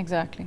Exactly.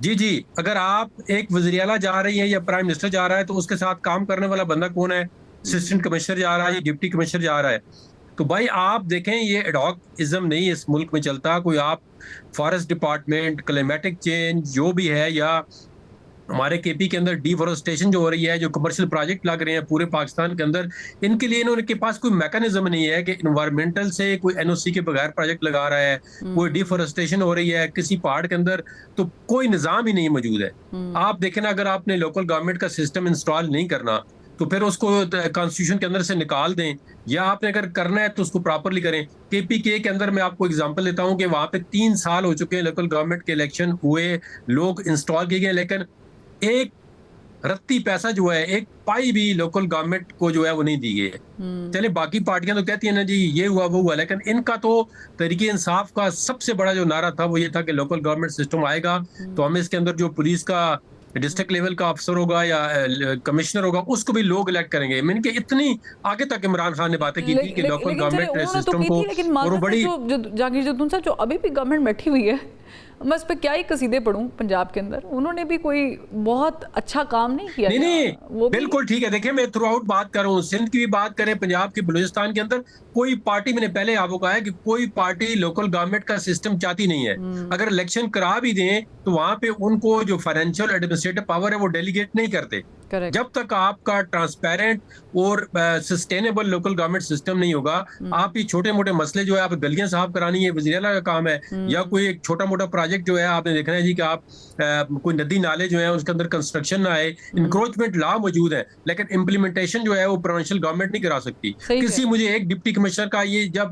جی اگر آپ ایک وزیر اعلیٰ جا رہی ہے یا پرائم منسٹر جا رہا ہے تو اس کے ساتھ کام کرنے والا بندہ کون ہے؟ اسسٹنٹ کمشنر جا رہا ہے یا ڈپٹی کمشنر جا رہا ہے. تو بھائی آپ دیکھیں یہ ایڈاک ازم نہیں اس ملک میں چلتا. کوئی آپ فارسٹ ڈپارٹمنٹ، کلائمیٹک چینج جو بھی ہے، یا ہمارے کے پی کے اندر ڈیفورسٹیشن جو ہو رہی ہے، جو کمرشل پروجیکٹ لگ رہے ہیں پورے پاکستان کے اندر، ان کے لیے انہوں کے پاس کوئی میکانزم نہیں ہے کہ انوائرمنٹل سے کوئی این او سی کے بغیر پروجیکٹ لگا رہا ہے. کوئی ڈیفورسٹیشن ہو رہی ہے کسی پہاڑ کے اندر تو کوئی نظام ہی نہیں موجود ہے. آپ دیکھیں نا، اگر آپ نے لوکل گورنمنٹ کا سسٹم انسٹال نہیں کرنا تو پھر اس کو کانسٹیٹیوشن کے اندر سے نکال دیں، یا آپ نے اگر کرنا ہے تو اس کو پراپرلی کریں. کے پی کے اندر میں آپ کو اگزامپل دیتا ہوں کہ وہاں پہ 3 سال ہو چکے ہیں لوکل گورنمنٹ کے الیکشن ہوئے، لوگ انسٹال کیے گئے، لیکن ایک رتی پیسہ جو ہے، ایک پائی بھی لوکل گورنمنٹ کو جو ہے وہ نہیں دی گئی ہے. چلے باقی پارٹیاں تو کہتی ہیں نا جی یہ ہوا وہ ہوا، لیکن ان کا تو تحریک انصاف کا سب سے بڑا جو نعرہ تھا وہ یہ تھا کہ لوکل گورنمنٹ سسٹم آئے گا تو ہم اس کے اندر جو پولیس کا ڈسٹرکٹ لیول کا افسر ہوگا یا کمشنر ہوگا اس کو بھی لوگ الیکٹ کریں گے. میں نے کہ اتنی آگے تک عمران خان نے باتیں کی تھی کہ لوکل گورنمنٹ سسٹم کو، اور وہ بڑی جہانگیر جدون صاحب جو ابھی بھی گورنمنٹ بیٹھی ہوئی ہے، میں اس پہ کیا ہی قصیدے پڑھوں پنجاب کے اندر، انہوں نے بھی کوئی بہت اچھا کام نہیں کیا. نہیں بالکل ٹھیک ہے. دیکھیں میں تھرو آؤٹ بات کر رہا ہوں، سندھ کی بھی بات کریں، پنجاب کی، بلوچستان کے اندر کوئی پارٹی، میں نے پہلے آپ کو کہا ہے کہ کوئی پارٹی لوکل گورنمنٹ کا سسٹم چاہتی نہیں ہے. اگر الیکشن کرا بھی دیں تو وہاں پہ ان کو جو فائنینشیل ایڈمنسٹریٹو پاور ہے وہ ڈیلیگیٹ نہیں کرتے. جب تک آپ کا ٹرانسپیرنٹ اور سسٹینیبل لوکل گورنمنٹ سسٹم نہیں ہوگا، آپ یہ چھوٹے موٹے مسئلے جو ہے، آپ گلیاں صاف کرانی ہے وزیر اعلیٰ کا کام ہے، یا کوئی ایک چھوٹا موٹا پروجیکٹ جو ہے آپ نے دیکھنا ہے جی کہ آپ کوئی ندی نالے جو ہیں اس کے اندر کنسٹرکشن نہ آئے. انکروچمنٹ لا موجود ہے لیکن امپلیمنٹیشن جو ہے وہ پروونشل گورنمنٹ نہیں کرا سکتی. کسی مجھے ایک ڈپٹی کمشنر کا، یہ جب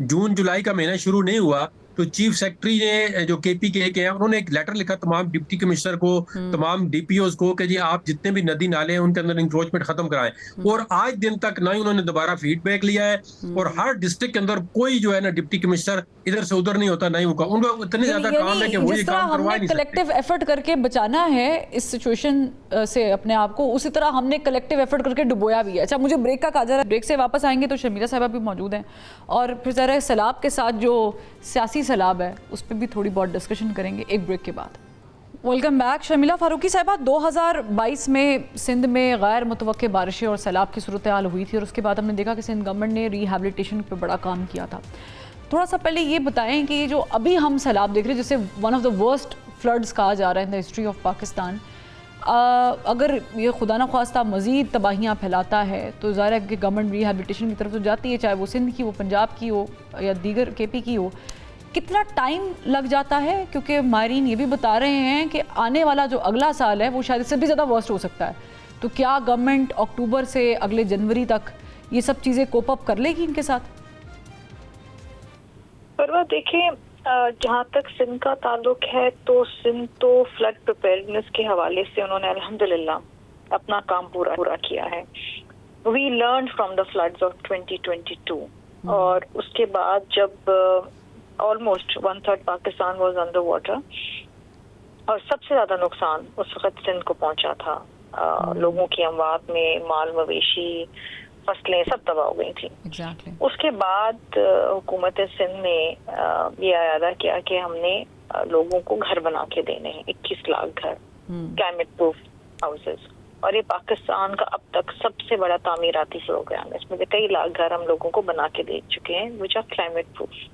جون جولائی کا مہینہ شروع نہیں ہوا تو چیف سیکرٹری نے جو کے پی کے ہیں انہوں نے ایک لیٹر لکھا تمام ڈپٹی کمشنر کو، تمام ڈی پی اوز کو کہ جی آپ جتنے بھی ندی نالے ہیں ان کے اندر انکروچمنٹ ختم کرائیں. اور آج دن تک نہ ہی انہوں نے دوبارہ فیڈ بیک لیا ہے. اور ہر ڈسٹرکٹ کے اندر کوئی جو ہے نا ڈپٹی کمشنر ادھر سے ادھر نہیں ہوتا، نہیں ہوگا. ان کو اتنے زیادہ کام ہے کہ وہ یہ کام کروا نہیں سکتے. کلیکٹیو ایفرٹ کر کے بچانا ہے اس سچویشن سے اپنے آپ کو، اسی طرح ہم نے کلیکٹیو ایفرٹ کر کے ڈبویا بھی ہے. اچھا مجھے بریک کا کہا جا رہا ہے، بریک سے واپس آئیں گے تو شمیلہ صاحبہ بھی موجود ہیں، اور پھر ذرا سیلاب کے ساتھ جو سیاسی سیلاب ہے اس پہ بھی تھوڑی بہت ڈسکشن کریں گے ایک بریک کے بعد. Welcome back. شمیلہ فاروقی صاحبہ، 2022 میں سندھ میں غیر متوقع بارشیں اور سیلاب کی صورتحال ہوئی تھی، اور اس کے بعد ہم نے دیکھا کہ سندھ گورنمنٹ نے ری ہیبلیٹیشن پہ بڑا کام کیا تھا. تھوڑا سا پہلے یہ بتائیں کہ یہ جو ابھی ہم سیلاب دیکھ رہے ہیں جسے one of the worst floods کہا جا رہا ہے ان دا ہسٹری آف پاکستان، اگر یہ خدا نخواستہ مزید تباہیاں پھیلاتا ہے تو ظاہر ہے کہ گورنمنٹ ری ہیبلیٹیشن کی طرف تو جاتی ہے، چاہے وہ سندھ کی ہو، پنجاب کی ہو یا دیگر کے پی کی ہو. کتنا ٹائم لگ جاتا ہے؟ کیونکہ ماہرین یہ بھی بتا رہے ہیں کہ آنے والا جو اگلا سال ہے وہ شاید اس سے بھی زیادہ ورسٹ ہو سکتا ہے. تو کیا گورنمنٹ اکتوبر سے اگلے جنوری تک یہ سب چیزیں کوپ اپ کر لے گی ان کے ساتھ؟ پروا دیکھیں، جہاں تک سندھ کا تعلق ہے تو سندھ تو فلڈ پریپیئرنس کے حوالے سے انہوں نے الحمدللہ اپنا کام پورا کیا ہے. We learn from the floods of 2022، اور اس کے بعد جب almost 1/3 Pakistan was under water, اور سب سے زیادہ نقصان اس وقت سندھ کو پہنچا تھا. لوگوں کی اموات میں مال مویشی، فصلیں سب تباہ ہو گئی تھیں. اس کے بعد حکومت سندھ نے یہ ارادہ کیا کہ ہم نے لوگوں کو گھر بنا کے دینے ہیں، 21 لاکھ گھر، کلائمیٹ پروف ہاؤسز. اور یہ پاکستان کا اب تک سب سے بڑا تعمیراتی پروگرام ہے. اس میں سے کئی لاکھ گھر ہم لوگوں کو بنا کے دے چکے ہیں وچ آر کلائمیٹ پروف.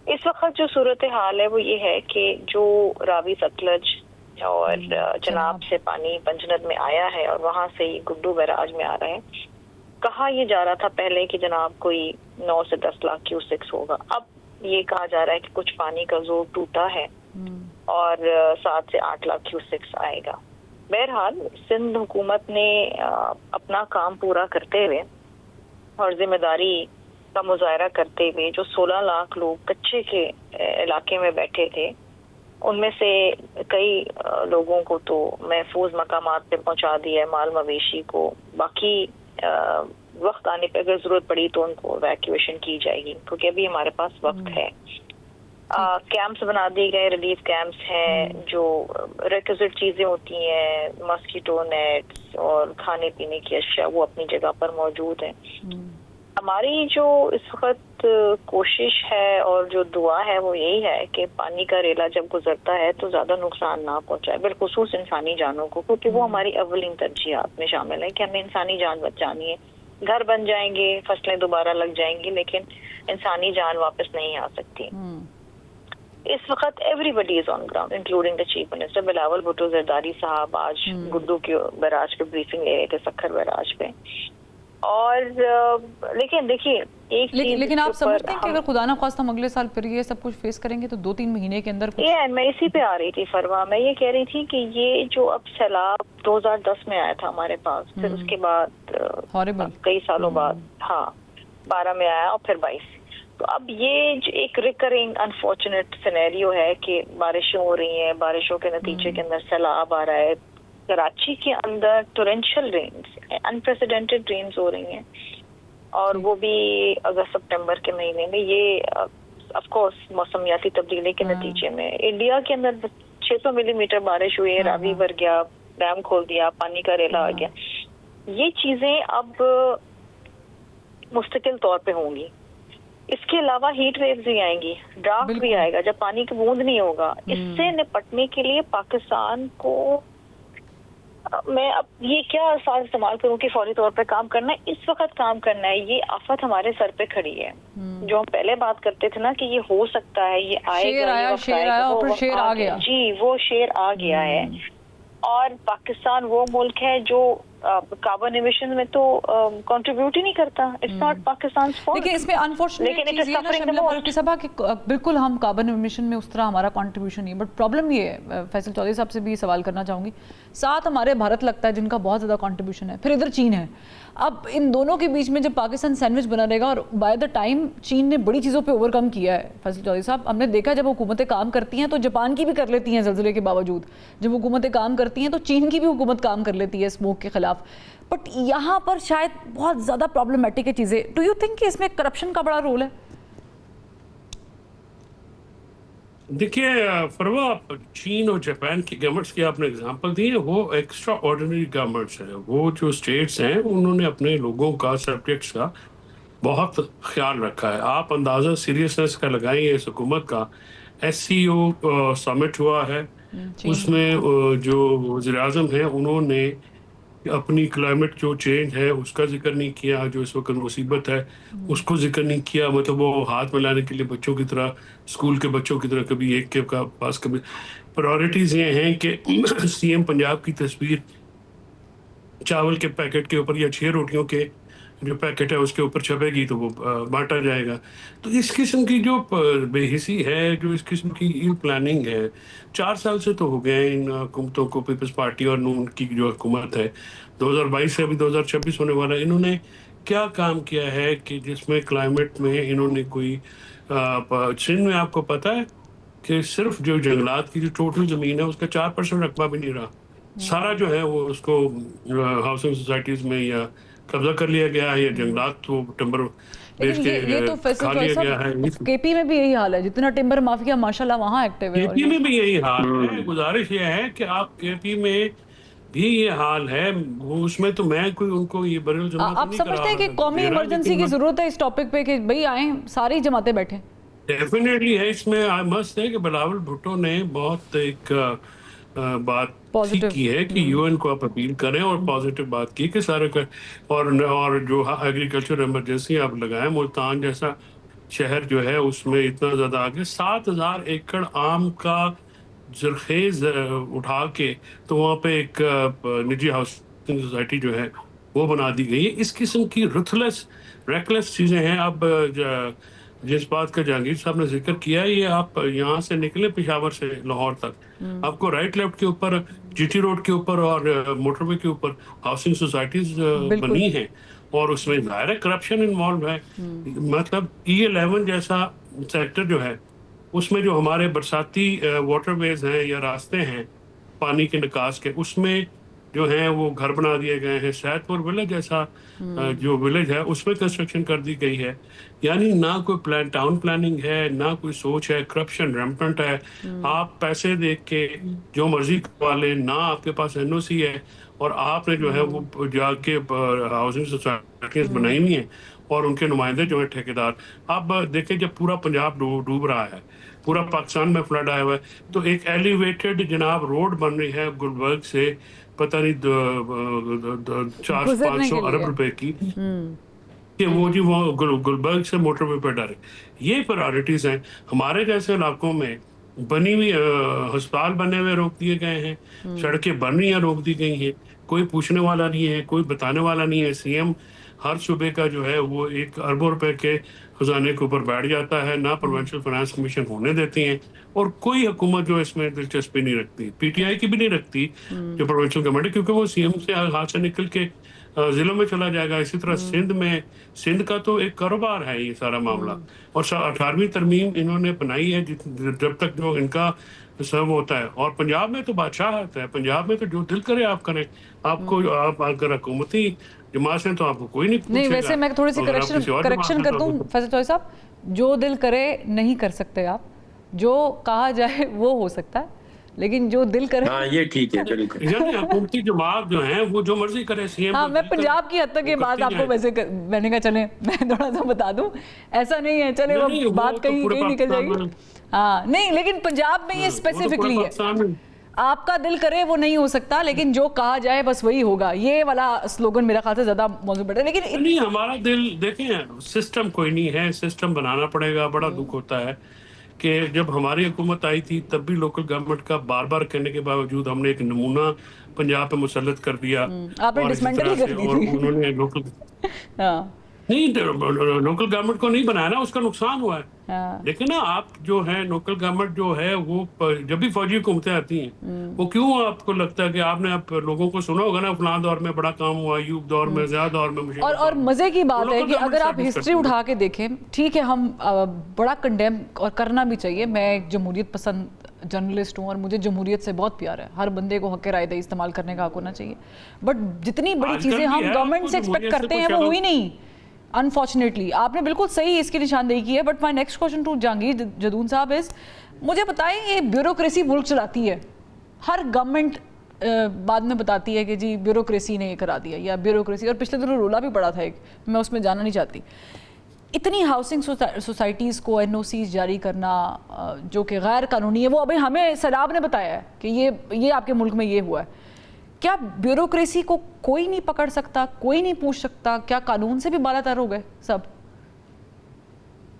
اس وقت جو صورتحال ہے وہ یہ ہے کہ جو راوی ستلج اور جناب سے پانی پنجند میں آیا ہے اور وہاں سے یہ گڈو بیراج میں آ رہا ہے. کہا یہ جا رہا تھا پہلے کہ جناب کوئی 9 سے 10 لاکھ کیوسکس ہوگا. اب یہ کہا جا رہا ہے کہ کچھ پانی کا زور ٹوٹا ہے اور 7 سے 8 لاکھ کیوسکس آئے گا. بہرحال سندھ حکومت نے اپنا کام پورا کرتے ہوئے اور ذمہ داری کا مظاہرہ کرتے ہوئے جو 16 لاکھ لوگ کچے کے علاقے میں بیٹھے تھے ان میں سے کئی لوگوں کو تو محفوظ مقامات پہ پہنچا دیا ہے، مال مویشی کو. باقی وقت آنے پہ اگر ضرورت پڑی تو ان کو ایویکویشن کی جائے گی، کیونکہ ابھی ہمارے پاس وقت ہے. کیمپس بنا دیے گئے، ریلیف کیمپس ہیں، جو ریکوزٹ چیزیں ہوتی ہیں، مسکیٹو نیٹس اور کھانے پینے کی اشیاء وہ اپنی جگہ پر موجود ہیں. ہماری جو اس وقت کوشش ہے اور جو دعا ہے وہ یہی ہے کہ پانی کا ریلا جب گزرتا ہے تو زیادہ نقصان نہ پہنچائے، بالخصوص انسانی جانوں کو، کیونکہ وہ ہماری اولین ترجیحات میں شامل ہے کہ ہمیں انسانی جان بچانی ہے. گھر بن جائیں گے، فصلیں دوبارہ لگ جائیں گی، لیکن انسانی جان واپس نہیں آ سکتی. اس وقت everybody is on ground including the chief minister. Bilawal Bhutto Zardari صاحب آج گڈو کے بیراج پہ بریفنگ لے رہے تھے، سکھر بیراج پہ. اور لیکن دیکھیے ایک چیز، لیکن آپ سمجھتے ہیں کہ اگر خدا نہ خواستہ ہم اگلے سال پھر یہ سب کچھ فیس کریں گے تو 2-3 مہینے کے اندر میں اسی پہ آ رہی تھی فروا. میں یہ کہہ رہی تھی کہ یہ جو اب سیلاب 2010 میں آیا تھا ہمارے پاس، پھر اس کے بعد کئی سالوں بعد 12 میں آیا اور پھر 22. تو اب یہ ایک ریکرنگ انفارچونیٹ سینیریو ہے کہ بارشیں ہو رہی ہیں، بارشوں کے نتیجے کے اندر سیلاب آ رہا ہے. کراچی کے اندر ٹورینشل رینز، انپریسیڈنٹڈ رینز ہو رہی ہیں، اور وہ بھی اگست سپٹمبر کے مہینے میں. یہ آف کورس موسمیاتی تبدیلی کے نتیجے میں انڈیا کے اندر 600 ملی میٹر بارش ہوئی ہے، راوی بھر گیا، ڈیم کھول دیا، پانی کا ریلا آ گیا. یہ چیزیں اب مستقل طور پہ ہوں گی. اس کے علاوہ ہیٹ ویوز بھی آئیں گی، ڈرافٹ بھی آئے گا جب پانی کی بوند نہیں ہوگا. اس سے نپٹنے کے لیے پاکستان کو، میں اب یہ کیا الفاظ استعمال کروں کہ فوری طور پہ کام کرنا ہے، اس وقت کام کرنا ہے. یہ آفت ہمارے سر پہ کھڑی ہے. جو ہم پہلے بات کرتے تھے نا کہ یہ ہو سکتا ہے، یہ آئے گا، شیر آ گیا. جی وہ شیر آ گیا ہے. اور پاکستان وہ ملک ہے جو کاربن ایمیشن میں تو کنٹریبیوٹ ہی نہیں کرتا. It's not Pakistan's fault. لیکن اس میں انفارچونیٹ چیز یہ ہے نا شملہ فاروقی صاحبہ کہ بالکل ہم کاربن ایمیشن میں اس طرح ہمارا کنٹریبیوشن نہیں ہے. بٹ پرابلم یہ ہے، فیصل چودھری صاحب سے بھی سوال کرنا چاہوں گی، ساتھ ہمارے بھارت لگتا ہے جن کا بہت زیادہ کنٹریبیوشن ہے، پھر ادھر چین ہے. اب ان دونوں کے بیچ میں جب پاکستان سینڈوچ بنا رہے گا، اور بائی دا ٹائم چین نے بڑی چیزوں پہ اوور کم کیا ہے. فیصل چودھری صاحب، ہم نے دیکھا جب حکومتیں کام کرتی ہیں تو جاپان کی بھی کر لیتی ہیں زلزلے کے باوجود، جب حکومتیں کام کرتی ہیں تو چین کی بھی حکومت کام کر لیتی ہے اسموک کے خلاف. بٹ یہاں پر شاید بہت زیادہ پرابلمٹک ہے چیزیں. ڈو یو تھنک کہ اس میں کرپشن کا بڑا رول ہے؟ دیکھیے فروا، چین اور جاپان کی گورنمنٹس کی آپ نے اگزامپل دی ہے، وہ ایکسٹرا آرڈنری گورنمنٹس ہیں. وہ جو اسٹیٹس ہیں انہوں نے اپنے لوگوں کا، سبجیکٹس کا بہت خیال رکھا ہے. آپ اندازہ سیریسنس کا لگائیں اس حکومت کا. SCO سمٹ ہوا ہے، اس میں جو وزیر اعظم ہیں انہوں نے اپنی کلائمیٹ جو چینج ہے اس کا ذکر نہیں کیا، جو اس وقت مصیبت ہے اس کو ذکر نہیں کیا. مطلب وہ ہاتھ ملانے کے لیے بچوں کی طرح، اسکول کے بچوں کی طرح، کبھی ایک کے پاس کبھی. پرائورٹیز یہ ہیں کہ CM پنجاب کی تصویر چاول کے پیکٹ کے اوپر یا 6 روٹیوں کے جو پیکٹ ہے اس کے اوپر چھپے گی تو وہ بانٹا جائے گا. تو اس قسم کی جو بے حسی ہے، جو اس قسم کی ایل پلاننگ ہے، 4 سال سے تو ہو گئے ان حکومتوں کو، پیپلز پارٹی اور نون کی جو حکومت ہے. 2022 سے ابھی 2026 ہونے والا ہے. انہوں نے کیا کام کیا ہے کہ جس میں کلائمیٹ میں انہوں نے کوئی سندھ میں آپ کو پتہ ہے کہ صرف جو جنگلات کی جو ٹوٹل زمین ہے اس کا 4% رقبہ بھی نہیں رہا. سارا جو ہے وہ اس کو ہاؤسنگ سوسائٹیز میں یا قبضہ کر لیا گیا ہے، یا جنگلات کو ٹمبر بیچ کے کھا لیا گیا ہے. KP میں بھی یہی حال ہے، جتنا ٹمبر مافیا ماشاءاللہ وہاں ایکٹیو ہے. KP میں بھی یہی حال ہے. گزارش یہ ہے کہ آپ KP میں بھی یہ حال ہے. اس میں تو میں کوئی ان کو یہ برل جماعت آپ سمجھتے ہیں کہ قومی ایمرجنسی کی ضرورت ہے اس ٹاپک پہ کہ بھئی آئیں ساری جماعتیں بیٹھیں؟ ڈیفینیٹلی ہے. اس میں مست ہے کہ بلاول بھٹو نے بہت ایک بات کی ہے کہ UN کو آپ اپیل کریں، اور پازیٹیو بات کی کہ سارے اور جو ایگریکلچر ایمرجنسی آپ لگائیں. ملتان جیسا شہر جو ہے اس میں اتنا زیادہ آگے 7,000 ایکڑ آم کا زرخیز اٹھا کے تو وہاں پہ ایک نجی ہاؤسنگ سوسائٹی جو ہے وہ بنا دی گئی ہے. اس قسم کی رتھلیس ریکلیس چیزیں ہیں. اب جس بات کا جہانگیر صاحب نے ذکر کیا ہے، یہ آپ یہاں سے نکلے پشاور سے لاہور تک، آپ کو رائٹ لیفٹ کے اوپر، GT روڈ کے اوپر اور موٹر وے کے اوپر ہاؤسنگ سوسائٹیز بنی ہیں، اور اس میں ظاہر ہے کرپشن انوالو ہے. مطلب E11 جیسا سیکٹر جو ہے اس میں جو ہمارے برساتی واٹر ویز ہیں یا راستے ہیں پانی کے نکاس کے، اس میں جو ہیں وہ گھر بنا دیے گئے ہیں. سید پور ولیج جیسا جو ولیج ہے اس میں کنسٹرکشن کر دی گئی ہے. یعنی نہ کوئی ٹاؤن پلاننگ ہے، نہ کوئی سوچ ہے. کرپشن ریمپنٹ ہے. آپ پیسے دیکھ کے جو مرضی کروا لیں، نہ آپ کے پاس NOC ہے، اور آپ نے جو ہے وہ جا کے ہاؤسنگ سوسائٹیز بنائی ہوئی ہیں اور ان کے نمائندے جو ہیں ٹھیکیدار. اب دیکھیں جب پورا پنجاب ڈوب رہا ہے, پورا پاکستان میں فلڈ آیا ہوا ہے, تو ایک ایلیویٹڈ جناب روڈ بن رہی ہے گلبرگ سے پتہ نہیں 400-500 ارب روپے کی, کہ وہ جی وہ گلبرگ سے موٹر وے پہ ڈالے. یہ پرائرٹیز ہیں. ہمارے جیسے علاقوں میں بنی ہوئی ہسپتال بنے ہوئے روک دیے گئے ہیں, سڑکیں بن رہی ہیں روک دی گئی ہیں, کوئی پوچھنے والا نہیں ہے, کوئی بتانے والا نہیں ہے. سی ایم ہر صوبے کا جو ہے وہ 1 ارب روپے کے خزانے کے اوپر بیٹھ جاتا ہے, نہ پروونشل فائنانس کمیشن ہونے دیتی ہیں, اور کوئی حکومت جو اس میں دلچسپی نہیں رکھتی, پی ٹی آئی کی بھی نہیں رکتی جو پروونشل گورنمنٹ ہے, کیونکہ وہ سی ایم سے ہاتھ سے نکل کے ضلعوں میں چلا جائے گا. اسی طرح سندھ کا تو ایک کاروبار ہے یہ سارا معاملہ, اور 18ویں ترمیم انہوں نے بنائی ہے جب تک جو ان کا سرو ہوتا ہے. اور پنجاب میں تو بادشاہت ہے, پنجاب میں تو جو دل کرے آپ کریں. آپ کو آپ اگر حکومتی جماعت سے تو آپ کو کوئی نہیں پوچھے نہیں. گا. ویسے میں تھوڑی سی کریکشن کر دوں فیصل چوہدری صاحب, جو دل کرے نہیں کر سکتے آپ, جو کہا جائے وہ ہو سکتا ہے, لیکن جو دل کرے. ہاں یہ ٹھیک ہے, بالکل. یعنی حکومتی جماعت جو ہیں وہ جو مرضی کرے. سی ایم ہاں میں پنجاب کی حد تک یہ بات آپ کو ویسے میں نے کہا چلیں میں تھوڑا سا بتا دوں, ایسا نہیں ہے چلے وہ بات کہیں نکل جائے گی. ہاں نہیں, لیکن پنجاب میں یہ اسپیسیفکلی ہے, آپ کا دل کرے وہ نہیں ہو سکتا, لیکن جو کہا جائے بس وہی ہوگا. یہ والا سلوگن میرا خیال سے زیادہ موضوع بیٹھا ہے. لیکن نہیں, ہمارا دل دیکھیں سسٹم کوئی نہیں ہے, سسٹم بنانا پڑے گا. بڑا دکھ ہوتا ہے کہ جب ہماری حکومت آئی تھی تب بھی لوکل گورنمنٹ کا بار بار کہنے کے باوجود ہم نے ایک نمونہ پنجاب پہ مسلط کر دیا, آپ نے ڈسمینٹل ہی کر دی اور انہوں نے لوکل نہیں لوکل گورنمنٹ کو نہیں بنایا نا, اس کا نقصان ہوا ہے. لیکن نا آپ جو ہے لوکل گورنمنٹ جو ہے وہ جب بھی فوجی حکومتیں آتی ہیں وہ کیوں آپ کو لگتا ہے کہ آپ نے اب لوگوں کو سنا ہوگا نا فلاں دور میں بڑا کام ہوا, ایوب دور میں, زیادہ دور میں. اور مزے کی بات ہے کہ اگر آپ ہسٹری اٹھا کے دیکھیں, ٹھیک ہے ہم بڑا کنڈیم اور کرنا بھی چاہیے, میں ایک جمہوریت پسند جرنلسٹ ہوں اور مجھے جمہوریت سے بہت پیار ہے, ہر بندے کو حق رائے دہی استعمال کرنے کا حق ہونا چاہیے, بٹ جتنی بڑی چیزیں ہم گورنمنٹ سے ایکسپیکٹ کرتے ہیں وہ ہوئی نہیں انفارچونیٹلی. آپ نے بالکل صحیح اس کی نشاندہی کی ہے. But my next question to Jahangir Jadoon صاحب از, مجھے بتائیں یہ بیوروکریسی ملک چلاتی ہے, ہر گورنمنٹ بعد میں بتاتی ہے کہ جی بیوروکریسی نے یہ کرا دیا یا بیوروکریسی, اور پچھلے دنوں رولا بھی پڑا تھا ایک, میں اس میں جانا نہیں چاہتی. اتنی ہاؤسنگ سوسائٹیز کو این او سیز جاری کرنا جو کہ غیر قانونی ہے, وہ ابھی ہمیں سیلاب نے بتایا ہے کہ یہ آپ کے ملک میں یہ ہوا ہے. کیا بیوروکریسی کو کوئی نہیں پکڑ سکتا, کوئی نہیں پوچھ سکتا؟ کیا قانون سے بھی بالا تر ہو گئے سب؟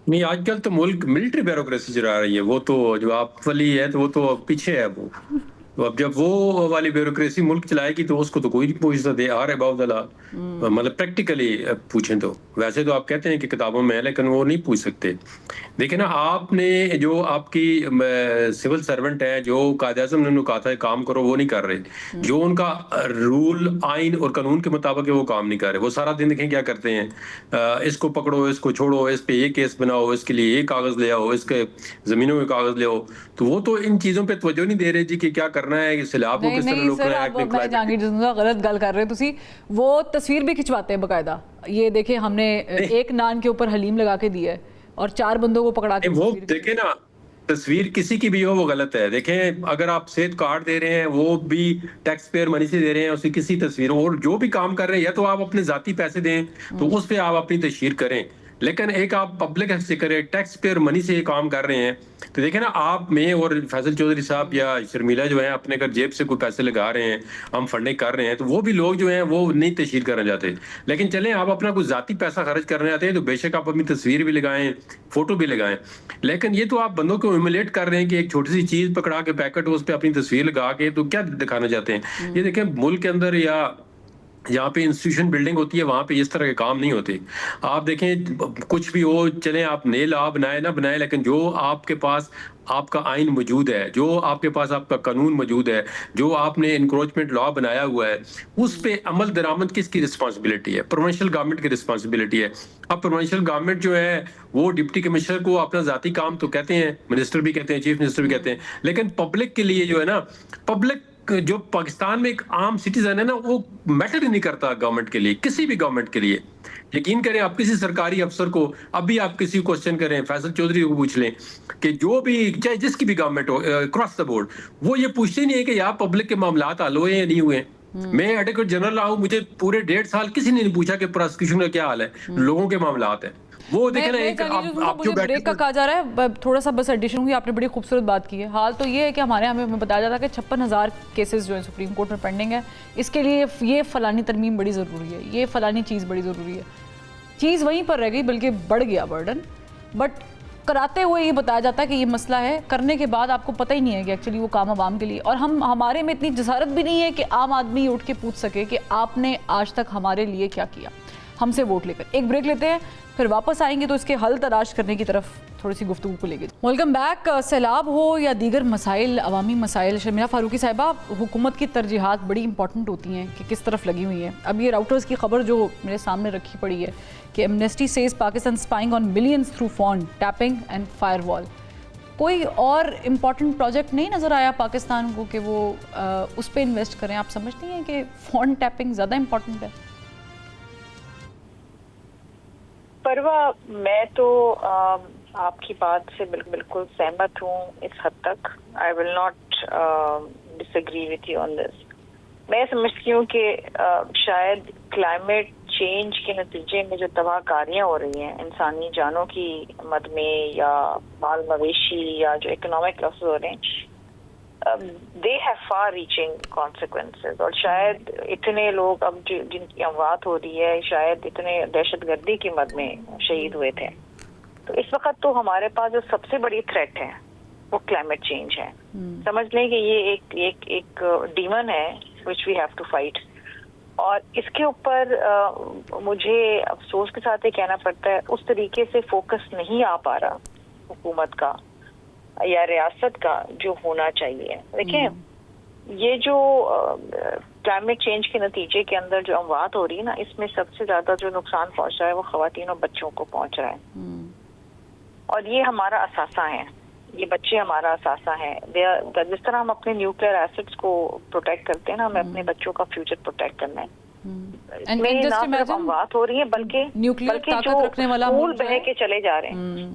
نہیں, آج کل تو ملک ملٹری بیوروکریسی چلا رہی ہے. وہ تو جو آپ والی ہے تو وہ تو پیچھے ہے. وہ تو اب جب وہ والی بیوروکریسی ملک چلائے گی تو اس کو تو کوئی نہیں پوچھتا. دے آر اباؤٹ دی لا, مطلب پریکٹیکلی پوچھیں تو. ویسے تو آپ کہتے ہیں کہ کتابوں میں ہے, لیکن وہ نہیں پوچھ سکتے. دیکھیں نا, آپ نے جو آپ کی سول سرونٹ ہے, جو قائد اعظم نے کہا تھا کام کرو, وہ نہیں کر رہے. جو ان کا رول آئین اور قانون کے مطابق ہے وہ کام نہیں کر رہے. وہ سارا دن دیکھیں کیا کرتے ہیں, اس کو پکڑو, اس کو چھوڑو, اس پہ یہ کیس بناؤ, اس کے لیے یہ کاغذ لے آؤ, اس کے زمینوں میں کاغذ لے آؤ. تو وہ تو ان چیزوں پہ توجہ نہیں دے رہے جی کہ کیا کرنا ہے, سیلاب کو کس طرح روکنا ہے. میں جہانگیر جدون صاحب غلط گل کر رہے ہیں تسی, وہ تصویر بھی کھنچواتے ہیں باقاعدہ. یہ دیکھیں ہم نے ایک نان کے اوپر حلیم لگا کے دیا ہے اور 4 بندوں کو پکڑا کے. وہ دیکھیں نا, تصویر کسی کی بھی ہو وہ غلط ہے. دیکھیں اگر آپ صحت کارڈ دے رہے ہیں وہ بھی ٹیکس پیئر منی سے دے رہے ہیں, اسی کسی تصویر, اور جو بھی کام کر رہے ہیں یا تو آپ اپنے ذاتی پیسے دیں تو اس پہ آپ اپنی تشہیر کریں, لیکن ایک آپ پبلک سے کریں, ٹیکس پیئر منی سے یہ کام کر رہے ہیں. تو دیکھیں نا, آپ میں اور فیصل چودھری صاحب یا شرمیلا جو ہیں اپنے گھر جیب سے کوئی پیسے لگا رہے ہیں, ہم فنڈنگ کر رہے ہیں, تو وہ بھی لوگ جو ہیں وہ نہیں تشہیر کرنا چاہتے. لیکن چلیں آپ اپنا کوئی ذاتی پیسہ خرچ کرنے آتے ہیں تو بے شک آپ اپنی تصویر بھی لگائیں, فوٹو بھی لگائیں, لیکن یہ تو آپ بندوں کو ہیوملیٹ کر رہے ہیں کہ ایک چھوٹی سی چیز پکڑا کے پیکٹ اس پہ اپنی تصویر لگا کے, تو کیا دکھانا چاہتے ہیں؟ یہ دیکھیں ملک کے اندر یا جہاں پہ انسٹیٹیوشن بلڈنگ ہوتی ہے وہاں پہ اس طرح کے کام نہیں ہوتے. آپ دیکھیں کچھ بھی ہو, چلیں آپ نئے لا بنائے نہ بنائے, لیکن جو آپ کے پاس آپ کا آئین موجود ہے, جو آپ کے پاس آپ کا قانون موجود ہے, جو آپ نے انکروچمنٹ لا بنایا ہوا ہے, اس پہ عمل درآمد کس کی رسپانسبلٹی ہے؟ پروونشل گورنمنٹ کی رسپانسبلٹی ہے. اب پروونشل گورنمنٹ جو ہے وہ ڈپٹی کمشنر کو اپنا ذاتی کام تو کہتے ہیں, منسٹر بھی کہتے ہیں, چیف منسٹر بھی کہتے ہیں, لیکن پبلک کے لیے جو ہے نا, پبلک جو پاکستان میں ایک عام سٹیزن ہے نا, وہ میٹر ہی نہیں کرتا گورنمنٹ کے لیے, کسی بھی گورنمنٹ کے لیے. یقین کریں آپ کسی سرکاری افسر کو ابھی آپ کسی کوشچن کریں, فیصل چودھری کو پوچھ لیں کہ جو بھی چاہے جس کی بھی government who across the board, وہ یہ پوچھتے نہیں ہے کہ یار پبلک کے معاملات حل ہوئے یا نہیں ہوئے. میں ایڈوکیٹ جنرل رہا ہوں, مجھے پورے 1.5 سال کسی نے نہیں پوچھا کہ پروسیکیوشن کا کیا حال ہے, لوگوں کے معاملات ہیں وہ دیکھیں نا. ایک آپ جو بریک کا کہا جا رہا ہے, تھوڑا سا بس ایڈیشن ہوئی, آپ نے بڑی خوبصورت بات کی ہے. حال تو یہ ہے کہ ہمارے ہمیں بتایا جاتا ہے کہ 56,000 کیسز جو ہیں سپریم کورٹ میں پینڈنگ ہے, اس کے لیے یہ فلانی ترمیم بڑی ضروری ہے, یہ فلانی چیز بڑی ضروری ہے. چیز وہیں پر رہ گئی, بلکہ بڑھ گیا برڈن. بٹ کراتے ہوئے یہ بتایا جاتا ہے کہ یہ مسئلہ ہے, کرنے کے بعد آپ کو پتہ ہی نہیں ہے کہ ایکچولی وہ کام عوام کے لیے, اور ہمارے میں اتنی جسارت بھی نہیں ہے کہ عام آدمی اٹھ کے پوچھ سکے کہ آپ نے آج تک ہمارے لیے کیا کیا, ہم سے ووٹ لے کر. ایک بریک لیتے ہیں, پھر واپس آئیں گے تو اس کے حل تلاش کرنے کی طرف تھوڑی سی گفتگو کو لے گئے. Welcome back. سیلاب ہو یا دیگر مسائل, عوامی مسائل, شرمیلا فاروقی صاحبہ, حکومت کی ترجیحات بڑی امپورٹنٹ ہوتی ہیں کہ کس طرف لگی ہوئی ہیں. اب یہ راؤٹرز کی خبر جو میرے سامنے رکھی پڑی ہے کہ Amnesty says Pakistan spying on millions through phone tapping and firewall. کوئی اور امپورٹنٹ پروجیکٹ نہیں نظر آیا پاکستان کو کہ وہ اس پہ انویسٹ کریں؟ آپ سمجھتی ہیں کہ فون ٹیپنگ زیادہ امپورٹنٹ ہے؟ پروا, میں تو آپ کی بات سے بالکل سہمت ہوں اس حد تک. I will not disagree with you on this. میں سمجھتی ہوں کہ شاید کلائمیٹ چینج کے نتیجے میں جو تباہ کاریاں ہو رہی ہیں انسانی جانوں کی مد میں, یا مال مویشی, یا جو اکنامک لاسز ہو رہے ہیں, they have far reaching consequences. اور شاید اتنے لوگ اب جن کی اموات ہو رہی ہے, شاید اتنے دہشت گردی کی مد میں شہید ہوئے تھے. تو اس وقت تو ہمارے پاس جو سب سے بڑی تھریٹ ہے وہ کلائمیٹ چینج ہے. سمجھ لیں کہ یہ ایک ڈیمن ہے which we have to fight. اور اس کے اوپر مجھے افسوس کے ساتھ یہ کہنا پڑتا ہے اس طریقے سے فوکس نہیں آ پا رہا حکومت کا یا ریاست کا جو ہونا چاہیے. دیکھیں, یہ جو کلائمیٹ چینج کے نتیجے کے اندر جو اموات ہو رہی ہے نا, اس میں سب سے زیادہ جو نقصان پہنچ رہا ہے وہ خواتین اور بچوں کو پہنچ رہا ہے. اور یہ ہمارا اثاثہ ہے, یہ بچے ہمارا اثاثہ ہیں. جس طرح ہم اپنے نیوکلیئر ایسٹس کو پروٹیکٹ کرتے ہیں نا, ہمیں اپنے بچوں کا فیوچر پروٹیکٹ کرنا ہے. اس میں نہ صرف اموات ہو رہی ہیں بلکہ جو اسکول بہہ کے چلے جا رہے ہیں,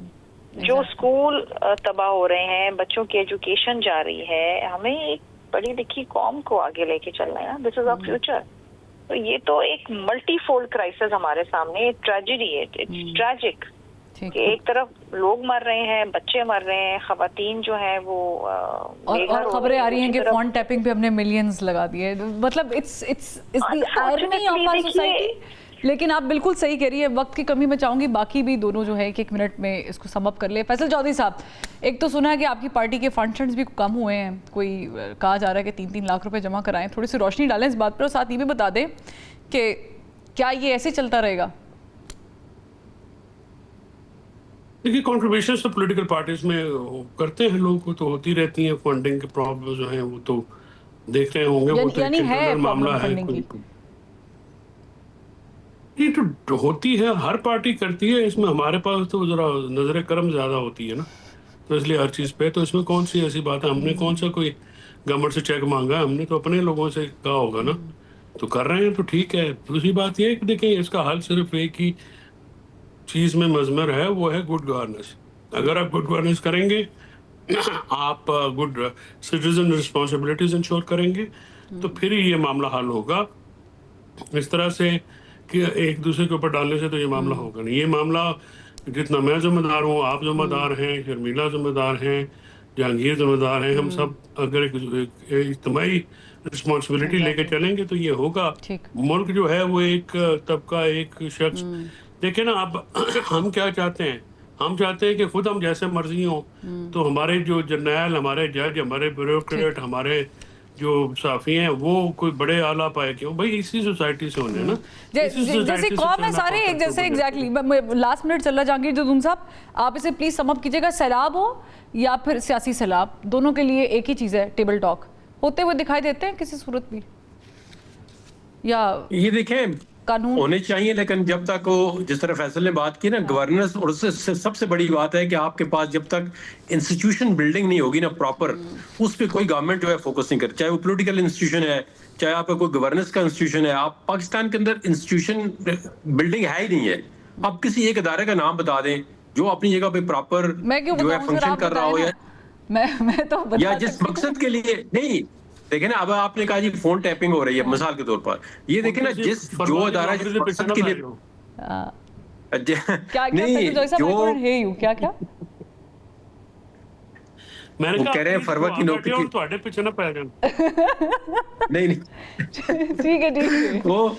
جو اسکول تباہ ہو رہے ہیں, بچوں کی ایجوکیشن جا رہی ہے. ہمیں ایک پڑھی لکھی قوم کو آگے لے کے چلنا ہے. دس از آور فیوچر. تو یہ تو ایک ملٹی فولڈ کرائسس ہمارے سامنے, ایک ٹریجڈی ہے, اٹس ٹریجک کہ ایک طرف لوگ مر رہے ہیں, بچے مر رہے ہیں, خواتین جو ہیں وہ, اور خبریں آ رہی ہیں کہ فون ٹیپنگ پہ ہم نے ملینز لگا دیے. مطلب it's the irony of our society. لیکن آپ بالکل صحیح کہہ رہی ہے, وقت کی کمی میں چاہوں گی باقی بھی دونوں جو ہے ایک منٹ میں اس کو سم اپ کر لیں. فیصل چودھری صاحب, ایک تو سنا ہے کہ آپ کی پارٹی کے فنڈز بھی کم ہوئے ہیں, کوئی کہا جا رہا ہے کہ 3 لاکھ روپے جمع کرائیں. تھوڑی سی روشنی ڈالیں اس بات پر, اور ساتھ یہ بھی بتا دیں کہ کیا یہ ایسے چلتا رہے گا؟ دیکھیے, کنٹریبیوشنز تو پولیٹیکل پارٹیز میں کرتے ہیں لوگ, کو تو ہوتی رہتی ہیں. فنڈنگ کے پرابلم جو ہیں وہ تو دیکھ رہے ہوں گے, وہ تو ایک معاملہ ہے. یہ تو ہوتی ہے, ہر پارٹی کرتی ہے. اس میں ہمارے پاس تو ذرا نظر کرم زیادہ ہوتی ہے نا, تو اس لیے ہر چیز پہ. تو اس میں کون سی ایسی بات ہے, ہم نے کون سا کوئی گورنمنٹ سے چیک مانگا ہے؟ ہم نے تو اپنے لوگوں سے کہا ہوگا نا, تو کر رہے ہیں تو ٹھیک ہے. دوسری بات یہ ہے کہ دیکھیں, اس کا حل صرف ایک ہی چیز میں مضمر ہے, وہ ہے گڈ گورننس. اگر آپ گڈ گورننس کریں گے, آپ گڈ سٹیزن رسپانسبلٹیز انشور کریں گے, تو پھر ہی یہ معاملہ حل ہوگا. اس طرح سے کہ ایک دوسرے کے اوپر ڈالنے سے تو یہ معاملہ ہوگا نہیں. یہ معاملہ جتنا میں ذمہ دار ہوں, آپ ذمہ دار ہیں, شرمیلا ذمہ دار ہیں, جہانگیر ذمہ دار ہیں, ہم سب اگر ایک اجتماعی رسپانسبلٹی لے کے چلیں گے تو یہ ہوگا. ملک جو ہے وہ ایک طبقہ, ایک شخص. دیکھیں نا, اب ہم کیا چاہتے ہیں, ہم چاہتے ہیں کہ خود ہم جیسے مرضی ہوں, تو ہمارے جو جرنیل, ہمارے جج, ہمارے بیوروکریٹ, ہمارے جو صحافی ہیں وہ کوئی بڑے اعلیٰ پائے کیوں بھائی اسی سوسائٹی سے ہونے نا, جیسے قوم ہے سارے ایک جیسے. ایگزیکٹلی. لاسٹ منٹ چل رہا جہانگیر جدون صاحب, آپ اسے پلیز سم اپ کیجیے گا. سیلاب ہو یا پھر سیاسی سیلاب, دونوں کے لیے ایک ہی چیز ہے, ٹیبل ٹاک ہوتے ہوئے دکھائی دیتے ہیں کسی صورت بھی, یا یہ دیکھیں ہونے چاہیے. لیکن جب تک وہ, جس طرح فیصل نے بات کی نا گورننس, اور اس سے سب سے بڑی بات ہے کہ آپ کے پاس جب تک انسٹیٹیوشن بلڈنگ نہیں ہوگی نا پراپر, اس پہ کوئی گورنمنٹ جو ہے فوکس نہیں کرتی. چاہے وہ پولیٹیکل انسٹیٹیوشن ہے, چاہے آپ کا کوئی گورننس کا انسٹیٹیوشن ہے. آپ پاکستان کے اندر انسٹیٹیوشن بلڈنگ ہے ہی نہیں ہے. آپ کسی ایک ادارے کا نام بتا دیں جو اپنی جگہ پہ پراپر جو ہے فنکشن کر رہا ہو, یا جس مقصد کے لیے نہیں, دیکھیں نا اب آپ نے کہا جی فون ٹیپنگ ہو رہی ہے مثال کے طور پر, یہ دیکھیں نا جس جو ادارہ جس مقصد کے لیے نہیں جو کیا میں نے وہ کہا کہہ رہے ہیں فروا کی نوکری اور تواڈے پیچھے نہ پے جان. نہیں ٹھیک ہے وہ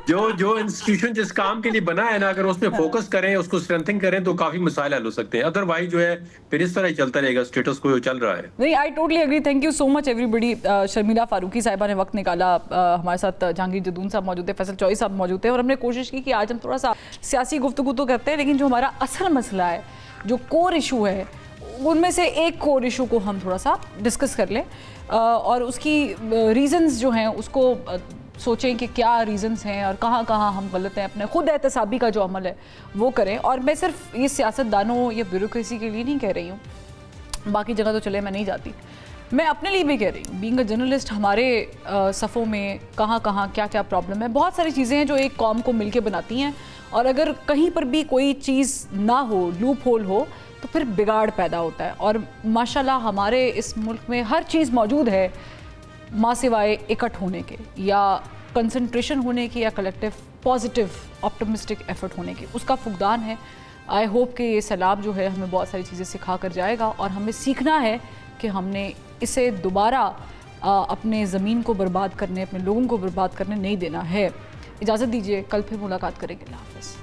جو انسٹیٹیوشن جس کام کے لیے بنا ہے نا, اگر اس میں فوکس کریں, اس کو اسٹرینتھنگ کریں تو کافی مسائل حل ہو سکتے ہیں. ادروائز جو ہے پھر اس طرح ہی چلتا رہے گا اسٹیٹس کو جو چل رہا ہے. نہیں, I totally agree. Thank you so much everybody. Sharmila Farooqui صاحبہ نے وقت نکالا, ہمارے ساتھ جہانگیر جدون صاحب موجود ہیں, فیصل چوئی صاحب موجود ہیں, اور ہم نے کوشش کی کہ آج ہم تھوڑا سا سیاسی گفتگو تو کرتے ہیں, لیکن جو ہمارا اصل مسئلہ ہے, جو کور ایشو ہے, ان میں سے ایک کور ایشو کو ہم تھوڑا سا ڈسکس کر لیں, اور اس کی ریزنز جو ہیں اس کو سوچیں کہ کیا ریزنز ہیں اور کہاں کہاں ہم غلط ہیں. اپنے خود احتسابی کا جو عمل ہے وہ کریں. اور میں صرف یہ سیاست دانوں یا بیوروکریسی کے لیے نہیں کہہ رہی ہوں, باقی جگہ تو چلے میں نہیں جاتی, میں اپنے لیے بھی کہہ رہی ہوں. بینگ اے جرنلسٹ ہمارے صفوں میں کہاں کہاں کیا کیا پرابلم ہے. بہت ساری چیزیں ہیں جو ایک قوم کو مل کے بناتی ہیں, اور اگر کہیں پر بھی کوئی چیز نہ ہو, لوپ ہول ہو, تو پھر بگاڑ پیدا ہوتا ہے. اور ماشاءاللہ ہمارے اس ملک میں ہر چیز موجود ہے, ماں سوائے اکٹھ ہونے کے یا کنسنٹریشن ہونے کی یا کلیکٹیو پازیٹیو آپٹمسٹک ایفرٹ ہونے کی. اس کا فقدان ہے. آئی ہوپ کہ یہ سیلاب جو ہے ہمیں بہت ساری چیزیں سکھا کر جائے گا, اور ہمیں سیکھنا ہے کہ ہم نے اسے دوبارہ اپنے زمین کو برباد کرنے, اپنے لوگوں کو برباد کرنے نہیں دینا ہے. اجازت دیجیے, کل پھر ملاقات کریں گے. اللہ حافظ.